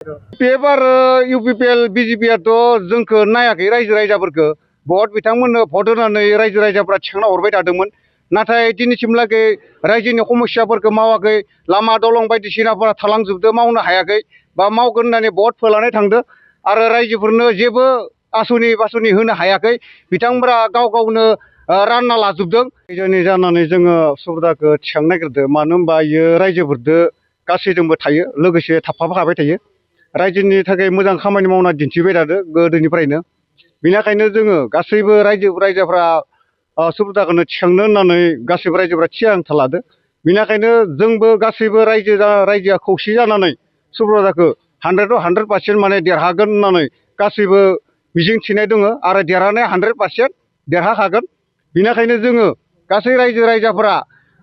एबार इउपिपिएल बिजेपियाथ' जोंखौ नायाखै रायजो राजाफोरखौ भट बिथांमोननो भट होनानै रायजो राजाफ्रा थिखांना हरबाय थादोंमोन। नाथाय दिनैसिमलागै रायजोनि समस्याफोरखौ मावाखै। लामा दलं बायदिसिनाफोरा थालांजोबदो, मावनो हायाखै बा मावगोन होननानै भट फोलानाय थांदो आरो रायजोफोरनो जेबो आसनि बासनि होनो हायाखै। बिथांमोना गाव गावनो रानना लाजोबदों। रायजोनि जानानै जोङो सुबिदाखौ थिखांनो नागिरदों। मानो होनबा इयो रायजोफोरदो गासैजोंबो थायो, लोगोसे थाफाबाय थायो। रायजोनि थाखाय मोजां खामानि मावना दिन्थिबाय थादों गोदोनिफ्रायनो। बेनिखायनो जोङो गासैबो रायजोफ्रा सुबिदाखौनो थिखांनो होननानै गासैबो रायजोफ्रा थिरांथा लादो। बेनिखायनो जोंबो गासैबो रायजोआ खौसे जानानै सुबिदाखौ 100% माने देरहागोन होननानै गासैबो मिजिं थिनाय दङ आरो देरहानाया 100% देरहाखागोन। बेनिखायनो जोङो गासै रायजो राजाफोरा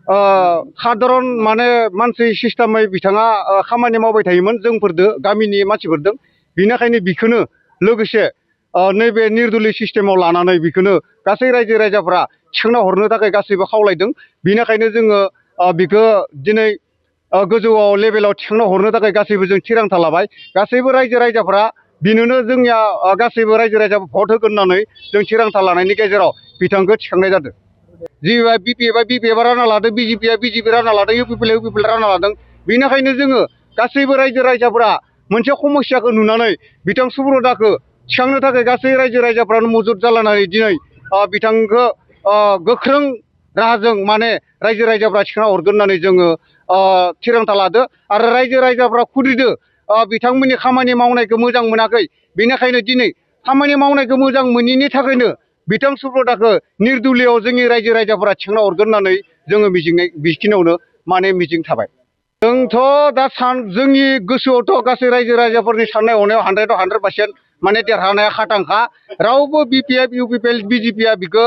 साधारन माने मानसि सिस्टेमै बिथाङा खामानि मावबाय थायोमोन जोंफोरदो गामिनि मानसिफोरदों। बेनिखायनो बिखौनो लोगोसे नैबे निर्दलीय सिस्टेमाव लानानै बिखौनो गासै रायजो राजाफ्रा थिखांना हरनो थाखाय गासैबो खावलायदों। बेनिखायनो जोङो बिखौ दिनै गोजौआव लेभेलाव थिखांना हरनो थाखाय गासैबो जों थिरांथा लाबाय। गासैबो रायजो राजाफ्रा बिनोनो जोंनिया गासैबो रायजो राजा भट होगोन होननानै जों थिरांथा लानायनि गेजेराव बिथांखौ थिखांनाय जादों। जिबा बिपिएफआ रानना लादों, बिजेपिया बिजेपि रानना लादों, इउपिपिएल रानना लादों। बेनिखायनो जोङो गासैबो रायजो राजाफ्रा मोनसे समस्याखौ नुनानै बिथां सुब्रतखौ थिखांनो थाखाय गासै रायजो राजाफ्रानो मदद जालायनानै दिनै बिथांखौ गोख्रों राहाजों माने रायजो राजाफ्रा थिखांना हरगोन होननानै जोङो थिरांथा लादो आरो रायजो राजाफ्रा खुद्रिदो बिथांमोननि खामानि मावनायखौ मोजां मोनाखै। बेनिखायनो दिनै खामानि मावनायखौ मोजां मोनैनि थाखायनो बिथां सुब्रतखौ निर्दलीयआव जोंनि रायजो राजाफ्रा थिखांना हरगोन होननानै जोङो बेखिनियावनो माने मिजिं थाबाय। जोंथ' दा जोंनि गोसोआवथ' गासै रायजो राजाफोरनि साननाय हनायाव 100% माने देरहानाया खाथांखा। रावबो बिपिएफ इउपिपिएल बिजेपिया बिखौ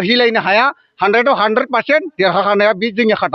हिलायनो हाया। 100% देरहाखानाया बे जोंनि खाथां।